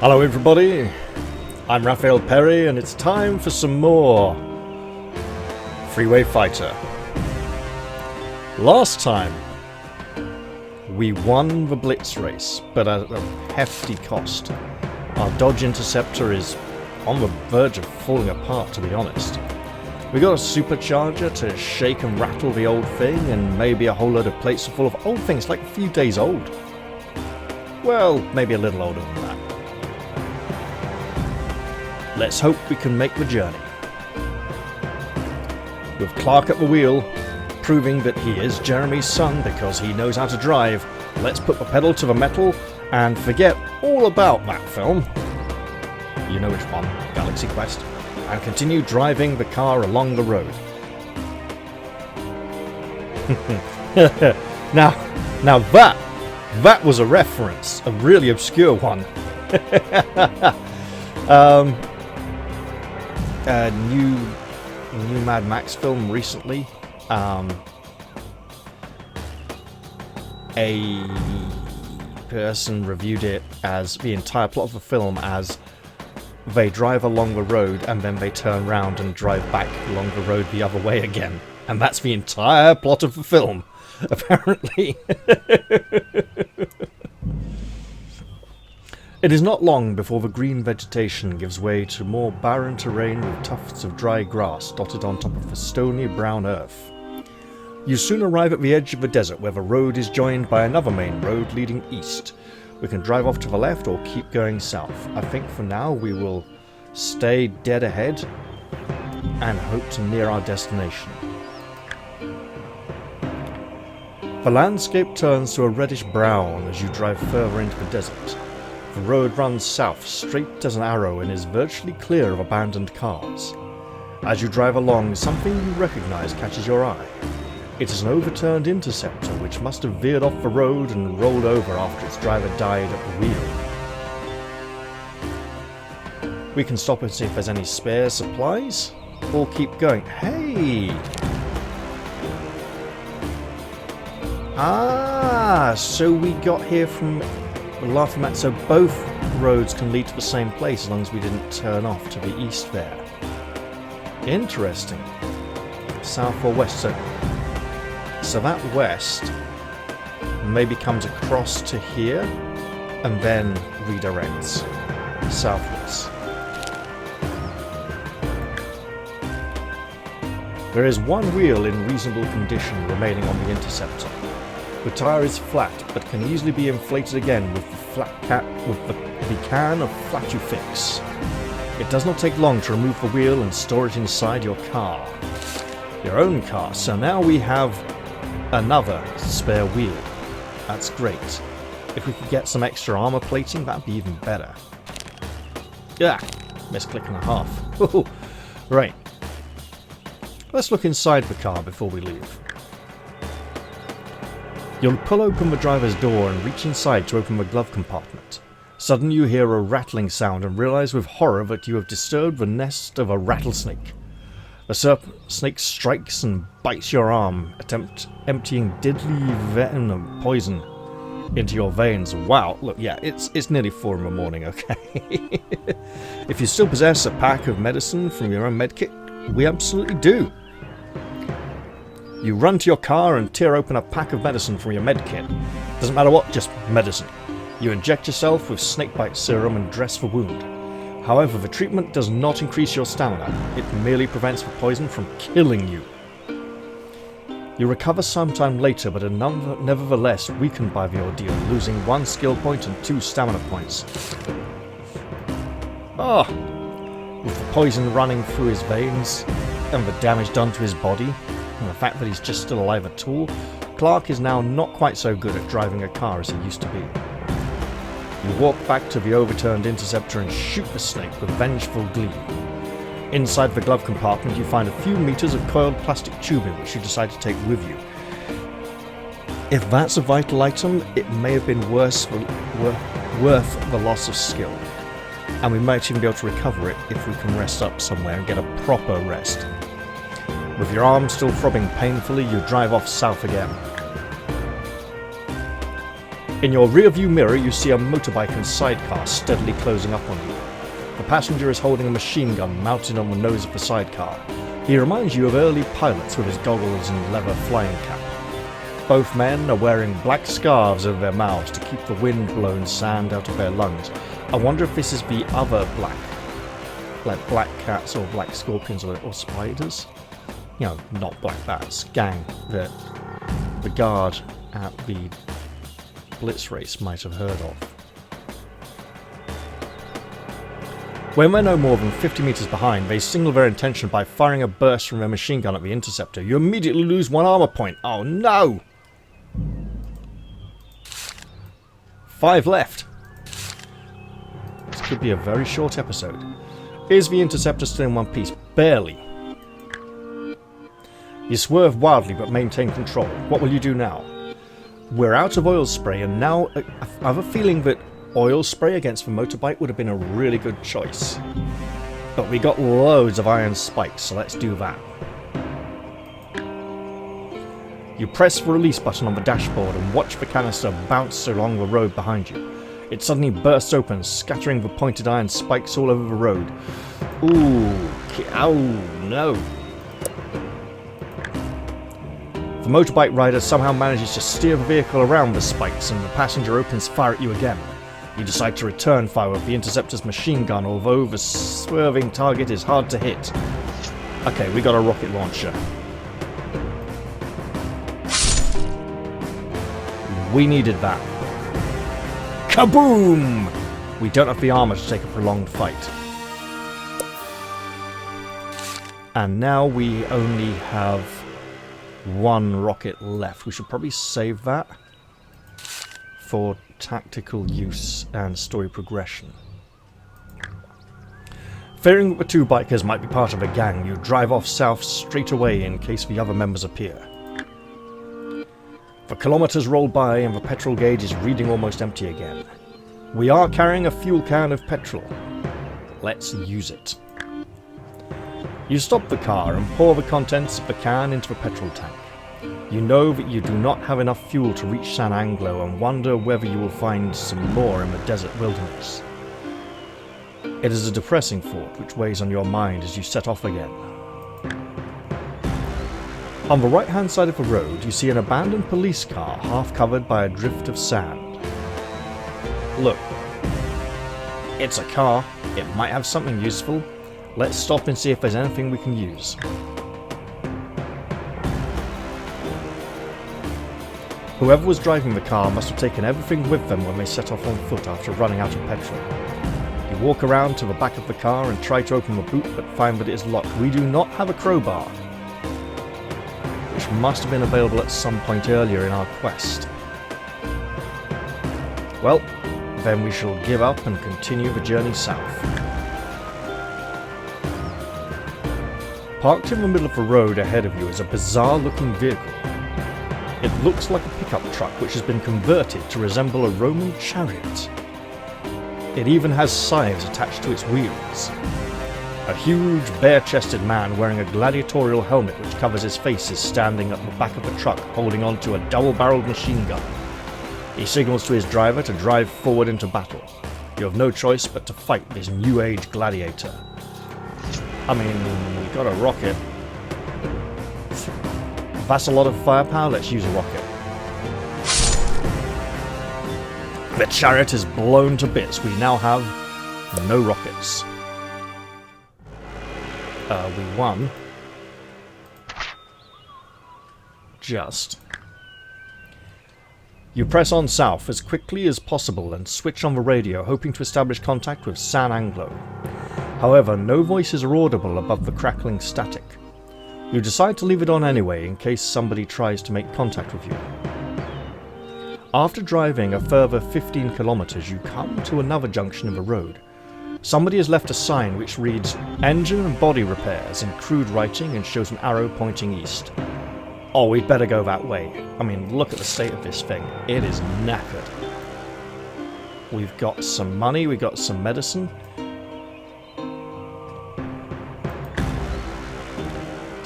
Hello everybody, I'm Raphael Perry and it's time for some more Freeway Fighter. Last time we won the Blitz race, but at a hefty cost. Our Dodge Interceptor is on the verge of falling apart, to be honest. We got a supercharger to shake and rattle the old thing, and maybe a whole load of plates full of old things like a few days old. Well, maybe a little older than that. Let's hope we can make the journey. With Clark at the wheel, proving that he is Jeremy's son because he knows how to drive, let's put the pedal to the metal and forget all about that film. You know which one, Galaxy Quest. And continue driving the car along the road. Now that was a reference, a really obscure one. A new Mad Max film recently. A person reviewed it as the entire plot of the film as they drive along the road and then they turn around and drive back along the road the other way again. And that's the entire plot of the film, apparently. It is not long before the green vegetation gives way to more barren terrain with tufts of dry grass dotted on top of the stony brown earth. You soon arrive at the edge of the desert where the road is joined by another main road leading east. We can drive off to the left or keep going south. I think for now we will stay dead ahead and hope to near our destination. The landscape turns to a reddish brown as you drive further into the desert. The road runs south, straight as an arrow, and is virtually clear of abandoned cars. As you drive along, something you recognize catches your eye. It is an overturned Interceptor which must have veered off the road and rolled over after its driver died at the wheel. We can stop and see if there's any spare supplies, or keep going. Hey! Ah, so we got here from Laughing at, so both roads can lead to the same place as long as we didn't turn off to the east there. Interesting. South or west, so that west maybe comes across to here and then redirects southwards. There is one wheel in reasonable condition remaining on the Interceptor. The tyre is flat, but can easily be inflated again with the can of Flat-U-Fix. It does not take long to remove the wheel and store it inside your car. Your own car, so now we have another spare wheel. That's great. If we could get some extra armor plating, that'd be even better. Yeah, misclick and a half. Right. Let's look inside the car before we leave. You'll pull open the driver's door and reach inside to open the glove compartment. Suddenly you hear a rattling sound and realize with horror that you have disturbed the nest of a rattlesnake. The snake strikes and bites your arm, emptying deadly venom poison into your veins. Wow, look, yeah, it's nearly 4 in the morning, okay? If you still possess a pack of medicine from your own medkit, we absolutely do. You run to your car and tear open a pack of medicine from your medkit. Doesn't matter what, just medicine. You inject yourself with snakebite serum and dress the wound. However, the treatment does not increase your stamina. It merely prevents the poison from killing you. You recover sometime later, but are nevertheless weakened by the ordeal, losing 1 skill point and 2 stamina points. With the poison running through his veins and the damage done to his body, and the fact that he's just still alive at all, Clark is now not quite so good at driving a car as he used to be. You walk back to the overturned Interceptor and shoot the snake with vengeful glee. Inside the glove compartment you find a few meters of coiled plastic tubing which you decide to take with you. If that's a vital item, it may have been worth the loss of skill. And we might even be able to recover it if we can rest up somewhere and get a proper rest. With your arm still throbbing painfully, you drive off south again. In your rear-view mirror, you see a motorbike and sidecar steadily closing up on you. The passenger is holding a machine gun mounted on the nose of the sidecar. He reminds you of early pilots with his goggles and leather flying cap. Both men are wearing black scarves over their mouths to keep the wind-blown sand out of their lungs. I wonder if this is the other black cats or black scorpions or spiders. You know, not black bats, gang that the guard at the Blitz race might have heard of. When we're no more than 50 meters behind, they signal their intention by firing a burst from their machine gun at the interceptor. You immediately lose one armor point. Oh no! 5 left. This could be a very short episode. Is the interceptor still in one piece? Barely. You swerve wildly but maintain control. What will you do now? We're out of oil spray, and now I have a feeling that oil spray against the motorbike would have been a really good choice. But we got loads of iron spikes, so let's do that. You press the release button on the dashboard and watch the canister bounce along the road behind you. It suddenly bursts open, scattering the pointed iron spikes all over the road. Ooh, ow, no. The motorbike rider somehow manages to steer the vehicle around the spikes, and the passenger opens fire at you again. You decide to return fire with the interceptor's machine gun, although the swerving target is hard to hit. Okay, we got a rocket launcher. We needed that. Kaboom! We don't have the armor to take a prolonged fight. And now we only have 1 rocket left. We should probably save that for tactical use and story progression. Fearing that the 2 bikers might be part of a gang, you drive off south straight away in case the other members appear. The kilometers roll by and the petrol gauge is reading almost empty again. We are carrying a fuel can of petrol. Let's use it. You stop the car and pour the contents of the can into the petrol tank. You know that you do not have enough fuel to reach San Anglo and wonder whether you will find some more in the desert wilderness. It is a depressing thought which weighs on your mind as you set off again. On the right-hand side of the road, you see an abandoned police car half covered by a drift of sand. Look, it's a car. It might have something useful. Let's stop and see if there's anything we can use. Whoever was driving the car must have taken everything with them when they set off on foot after running out of petrol. You walk around to the back of the car and try to open the boot but find that it is locked. We do not have a crowbar, which must have been available at some point earlier in our quest. Well, then we shall give up and continue the journey south. Parked in the middle of the road ahead of you is a bizarre-looking vehicle. It looks like a pickup truck which has been converted to resemble a Roman chariot. It even has scythes attached to its wheels. A huge, bare-chested man wearing a gladiatorial helmet which covers his face is standing at the back of the truck holding onto a double-barreled machine gun. He signals to his driver to drive forward into battle. You have no choice but to fight this new-age gladiator. I mean, we got a rocket. That's a lot of firepower, let's use a rocket. The chariot is blown to bits. We now have no rockets. We won. Just. You press on south as quickly as possible and switch on the radio, hoping to establish contact with San Anglo. However, no voices are audible above the crackling static. You decide to leave it on anyway in case somebody tries to make contact with you. After driving a further 15 kilometers, you come to another junction in the road. Somebody has left a sign which reads "Engine and Body Repairs" in crude writing and shows an arrow pointing east. Oh, we'd better go that way. I mean, look at the state of this thing. It is knackered. We've got some money, we've got some medicine.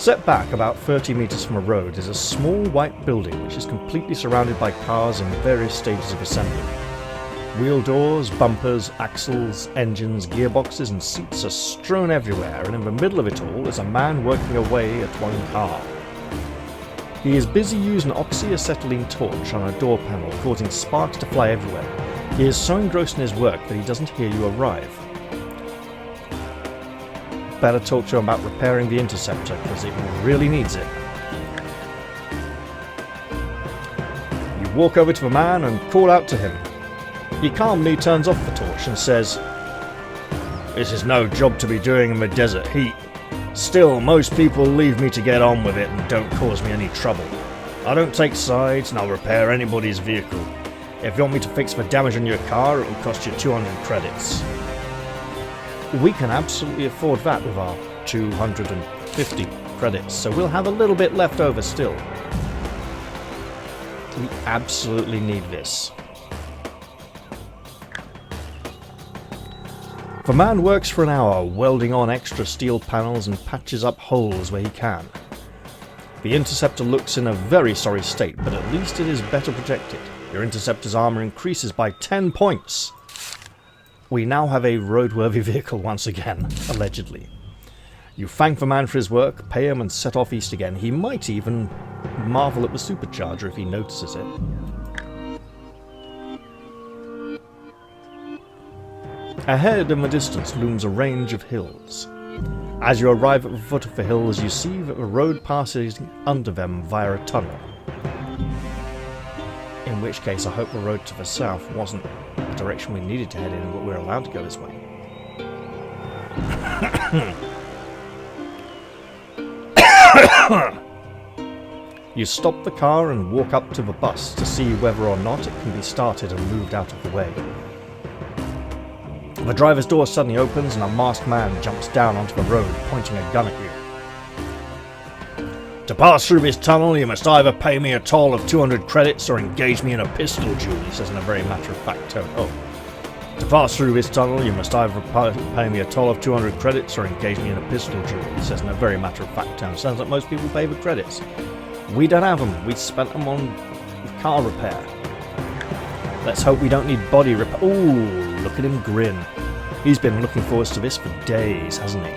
Set back about 30 meters from a road is a small white building which is completely surrounded by cars in various stages of assembly. Wheel doors, bumpers, axles, engines, gearboxes and seats are strewn everywhere, and in the middle of it all is a man working away at one car. He is busy using an oxyacetylene torch on a door panel, causing sparks to fly everywhere. He is so engrossed in his work that he doesn't hear you arrive. Better talk to him about repairing the interceptor, because it really needs it. You walk over to the man and call out to him. He calmly turns off the torch and says, "This is no job to be doing in the desert heat. Still, most people leave me to get on with it and don't cause me any trouble. I don't take sides and I'll repair anybody's vehicle. If you want me to fix the damage on your car, it will cost you 200 credits. We can absolutely afford that with our 250 credits, so we'll have a little bit left over still. We absolutely need this. The man works for an hour, welding on extra steel panels and patches up holes where he can. The interceptor looks in a very sorry state, but at least it is better protected. Your interceptor's armor increases by 10 points. We now have a roadworthy vehicle once again, allegedly. You thank the man for his work, pay him and set off east again. He might even marvel at the supercharger if he notices it. Ahead in the distance looms a range of hills. As you arrive at the foot of the hills, you see that the road passes under them via a tunnel. In which case, I hope the road to the south wasn't the direction we needed to head in, but we're allowed to go this way. You stop the car and walk up to the bus to see whether or not it can be started and moved out of the way. The driver's door suddenly opens and a masked man jumps down onto the road, pointing a gun at you. To pass through this tunnel, you must either pay me a toll of 200 credits or engage me in a pistol duel, he says in a very matter-of-fact tone. Oh. To pass through this tunnel, you must either pay me a toll of 200 credits or engage me in a pistol duel, he says in a very matter-of-fact tone. Sounds like most people pay with credits. We don't have them. We spent them on car repair. Let's hope we don't need body repair. Ooh, look at him grin. He's been looking forward to this for days, hasn't he?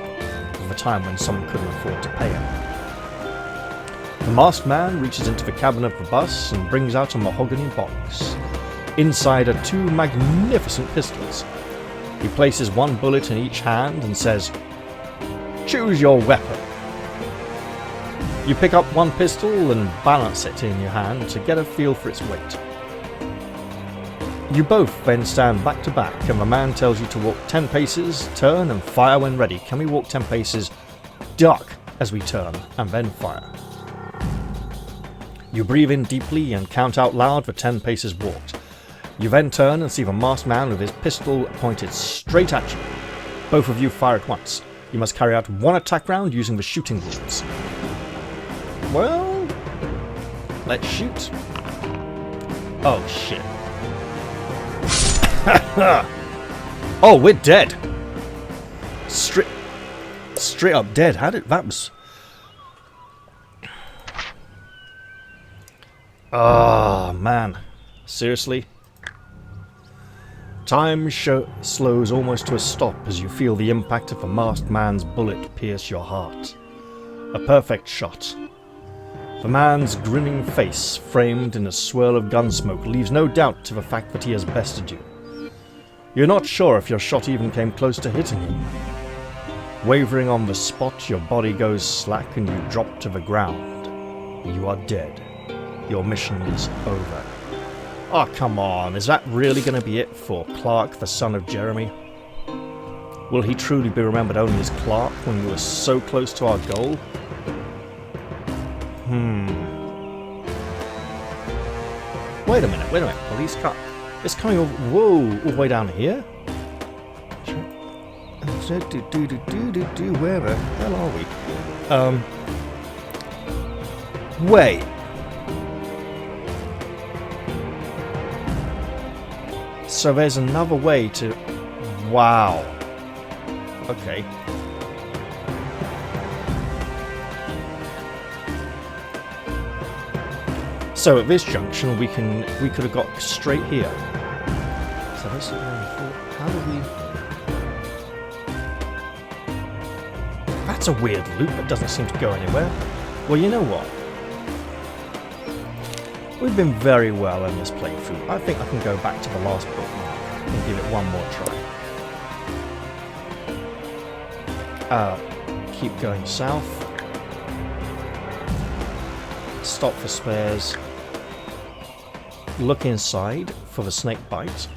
From the time when someone couldn't afford to pay him. The masked man reaches into the cabin of the bus and brings out a mahogany box. Inside are two magnificent pistols. He places one bullet in each hand and says, "Choose your weapon." You pick up one pistol and balance it in your hand to get a feel for its weight. You both then stand back to back and the man tells you to walk 10 paces, turn and fire when ready. Can we walk 10 paces, duck as we turn, and then fire? You breathe in deeply and count out loud for 10 paces walked. You then turn and see the masked man with his pistol pointed straight at you. Both of you fire at once. You must carry out one attack round using the shooting rules. Well, let's shoot. Oh shit. Oh, we're dead. Straight up dead. How did that was? Oh man, seriously. Time slows almost to a stop as you feel the impact of a masked man's bullet pierce your heart. A perfect shot. The man's grinning face, framed in a swirl of gunsmoke, leaves no doubt to the fact that he has bested you. You're not sure if your shot even came close to hitting him. Wavering on the spot, your body goes slack and you drop to the ground. You are dead. Your mission is over. Oh, come on. Is that really going to be it for Clark, the son of Jeremy? Will he truly be remembered only as Clark when we were so close to our goal? Wait a minute. Police car. It's coming over. Whoa, all the way down here? Where the hell are we? Wait. So there's another way to... Wow. Okay. So at this junction, we could have got straight here. So this is how do we? That's a weird loop that doesn't seem to go anywhere. Well, you know what? We've been very well in this playthrough. I think I can go back to the last bookmark and give it one more try. Keep going south. Stop for spares. Look inside for the snake bite.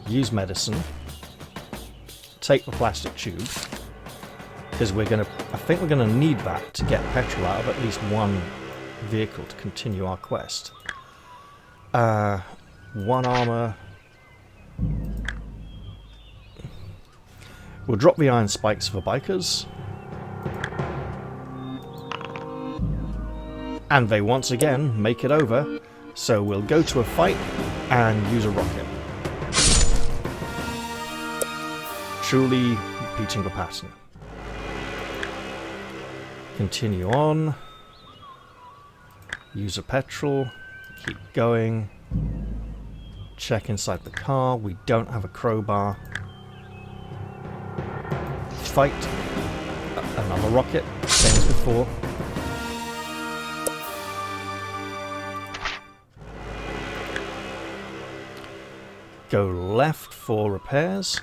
Use medicine. Take the plastic tube. Because I think we're gonna need that to get petrol out of at least one vehicle to continue our quest. One armor. We'll drop the iron spikes for bikers. And they once again make it over, so we'll go to a fight and use a rocket. Truly repeating the pattern. Continue on. Use a petrol. Keep going. Check inside the car. We don't have a crowbar. Fight. Another rocket. Same as before. Go left for repairs.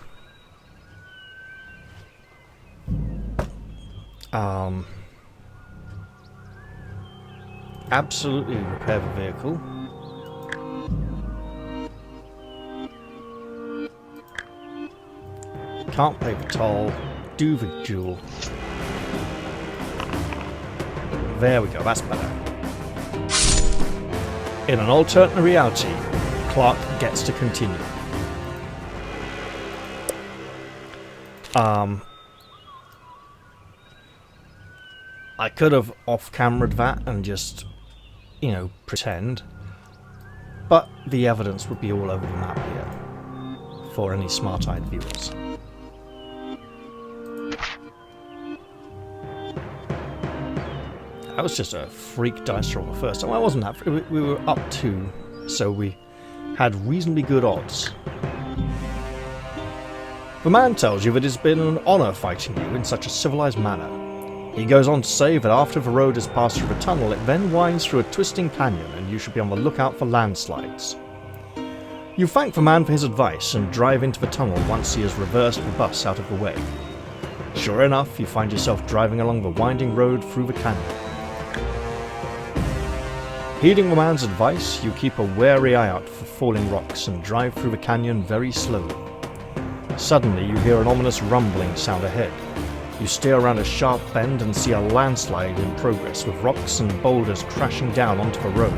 Absolutely repair the vehicle. Can't pay the toll. Do the duel. There we go, that's better. In an alternate reality, Clark gets to continue. I could have off-cameraed that and just, you know, pretend. But the evidence would be all over the map here for any smart-eyed viewers. That was just a freak dice roll the first time. Well, I wasn't that. We were up 2, so we had reasonably good odds. The man tells you that it's been an honour fighting you in such a civilised manner. He goes on to say that after the road is passed through a tunnel, it then winds through a twisting canyon and you should be on the lookout for landslides. You thank the man for his advice and drive into the tunnel once he has reversed the bus out of the way. Sure enough, you find yourself driving along the winding road through the canyon. Heeding the man's advice, you keep a wary eye out for falling rocks and drive through the canyon very slowly. Suddenly you hear an ominous rumbling sound ahead. You steer around a sharp bend and see a landslide in progress with rocks and boulders crashing down onto the road.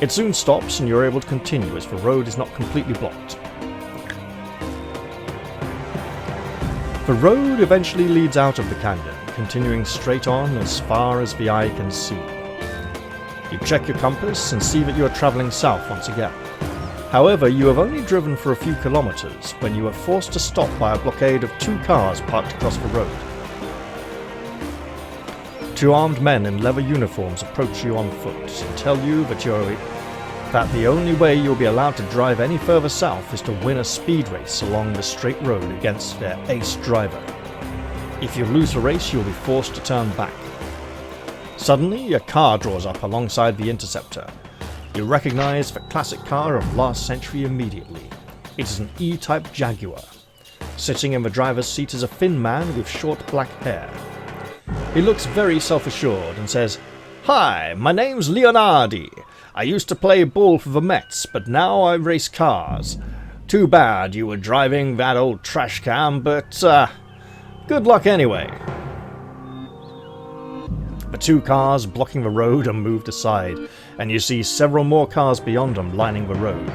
It soon stops and you're able to continue as the road is not completely blocked. The road eventually leads out of the canyon, continuing straight on as far as the eye can see. You check your compass and see that you are travelling south once again. However, you have only driven for a few kilometres when you are forced to stop by a blockade of 2 cars parked across the road. 2 armed men in leather uniforms approach you on foot and tell you that the only way you'll be allowed to drive any further south is to win a speed race along the straight road against their ace driver. If you lose the race, you'll be forced to turn back. Suddenly, a car draws up alongside the interceptor. You recognise the classic car of last century immediately. It is an E-Type Jaguar. Sitting in the driver's seat is a thin man with short black hair. He looks very self-assured and says, "Hi, my name's Leonardi. I used to play ball for the Mets, but now I race cars. Too bad you were driving that old trash can, but good luck anyway." The 2 cars blocking the road are moved aside, and you see several more cars beyond them lining the road.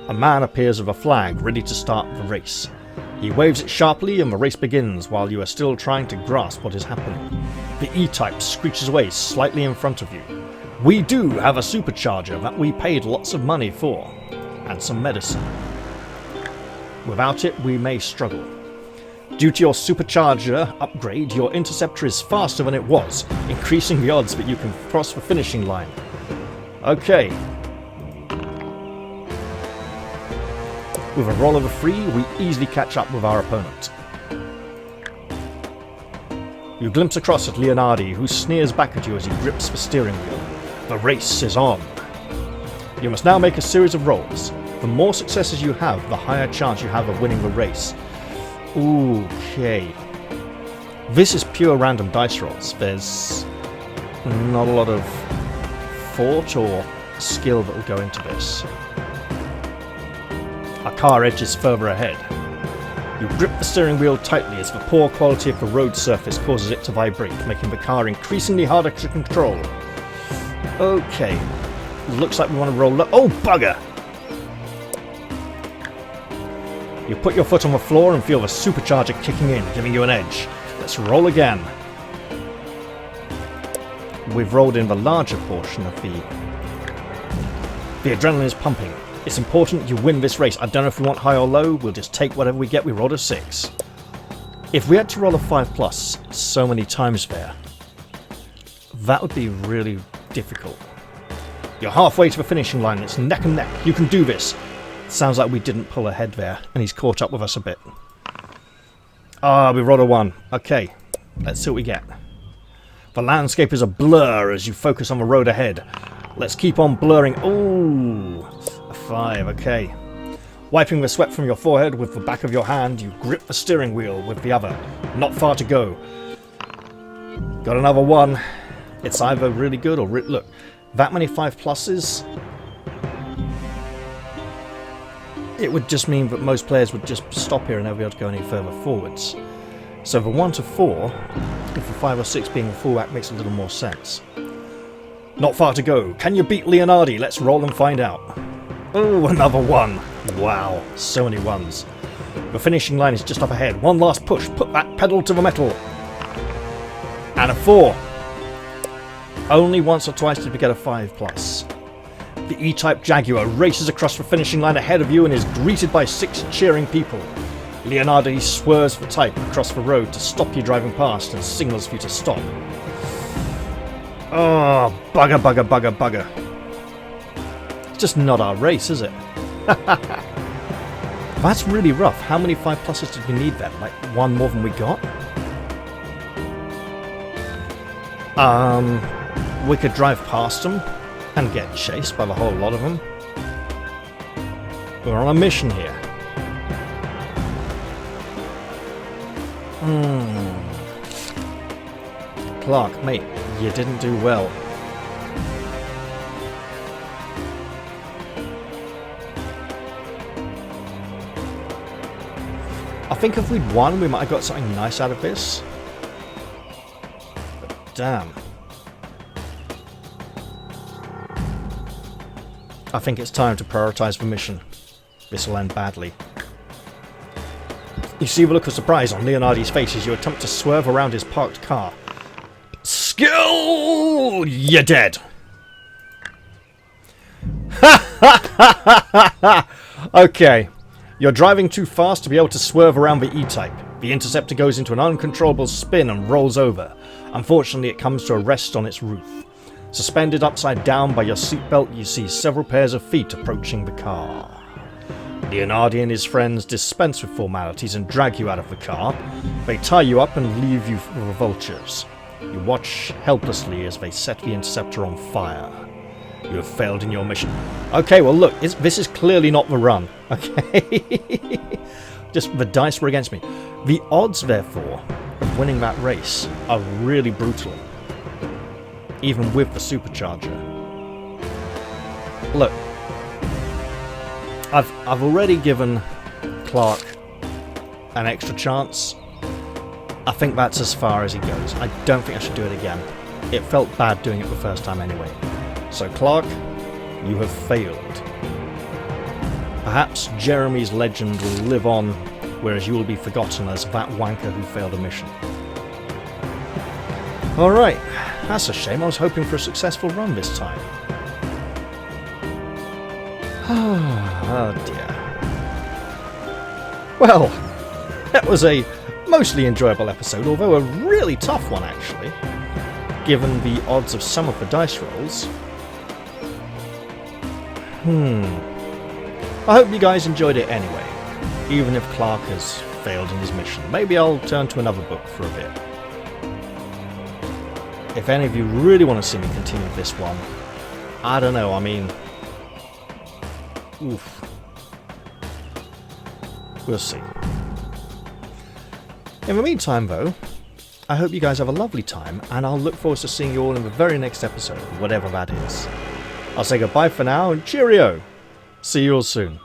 A man appears with a flag ready to start the race. He waves it sharply and the race begins while you are still trying to grasp what is happening. The E-Type screeches away slightly in front of you. "We do have a supercharger that we paid lots of money for, and some medicine. Without it, we may struggle." Due to your supercharger upgrade, your interceptor is faster than it was, increasing the odds that you can cross the finishing line. Okay. With a roll of a 3, we easily catch up with our opponent. You glimpse across at Leonardi, who sneers back at you as he grips the steering wheel. The race is on. You must now make a series of rolls. The more successes you have, the higher chance you have of winning the race. Okay. This is pure random dice rolls. There's not a lot of thought or skill that will go into this. Our car edges further ahead. You grip the steering wheel tightly as the poor quality of the road surface causes it to vibrate, making the car increasingly harder to control. Okay. Looks like we want to roll up. Oh, bugger! You put your foot on the floor and feel the supercharger kicking in, giving you an edge. Let's roll again. We've rolled in the larger portion of the adrenaline is pumping. It's important you win this race. I don't know if we want high or low. We'll just take whatever we get. We rolled a 6. If we had to roll a 5+ so many times there, that would be really difficult. You're halfway to the finishing line. It's neck and neck. You can do this. Sounds like we didn't pull ahead there, and he's caught up with us a bit. Ah, we rolled a 1. Okay, let's see what we get. The landscape is a blur as you focus on the road ahead. Let's keep on blurring. Ooh, a 5, okay. Wiping the sweat from your forehead with the back of your hand, you grip the steering wheel with the other. Not far to go. Got another 1. It's either really good or... Look, that many 5+s... It would just mean that most players would just stop here and never be able to go any further forwards. So the 1 to 4, with the 5 or 6 being the fullback, makes a little more sense. Not far to go. Can you beat Leonardi? Let's roll and find out. Oh, another 1. Wow, so many 1s. The finishing line is just up ahead. One last push. Put that pedal to the metal. And a 4. Only once or twice did we get a 5+. The E-Type Jaguar races across the finishing line ahead of you and is greeted by 6 cheering people. Leonardi swerves the Type across the road to stop you driving past and signals for you to stop. Oh, bugger, bugger, bugger, bugger. It's just not our race, is it? That's really rough. How many 5+s did we need then? Like 1 more than we got? We could drive past them and get chased by the whole lot of them. We're on a mission here. Clark, mate, you didn't do well. I think if we'd won, we might have got something nice out of this. But damn. I think it's time to prioritise the mission. This will end badly. You see the look of surprise on Leonardi's face as you attempt to swerve around his parked car. Skill! You're dead! Okay. You're driving too fast to be able to swerve around the E-Type. The Interceptor goes into an uncontrollable spin and rolls over. Unfortunately, it comes to a rest on its roof. Suspended upside down by your seatbelt, you see several pairs of feet approaching the car. Leonardi and his friends dispense with formalities and drag you out of the car. They tie you up and leave you with the vultures. You watch helplessly as they set the Interceptor on fire. You have failed in your mission. Okay, well look, this is clearly not the run. Okay? Just the dice were against me. The odds, therefore, of winning that race are really brutal. Even with the supercharger. Look. I've already given Clark an extra chance. I think that's as far as he goes. I don't think I should do it again. It felt bad doing it the first time anyway. So Clark, you have failed. Perhaps Jeremy's legend will live on, whereas you will be forgotten as that wanker who failed a mission. Alright, that's a shame. I was hoping for a successful run this time. Oh dear. Well, that was a mostly enjoyable episode, although a really tough one actually, given the odds of some of the dice rolls. I hope you guys enjoyed it anyway, even if Clark has failed in his mission. Maybe I'll turn to another book for a bit. If any of you really want to see me continue this one, I don't know, I mean... oof. We'll see. In the meantime though, I hope you guys have a lovely time, and I'll look forward to seeing you all in the very next episode, whatever that is. I'll say goodbye for now, and cheerio! See you all soon.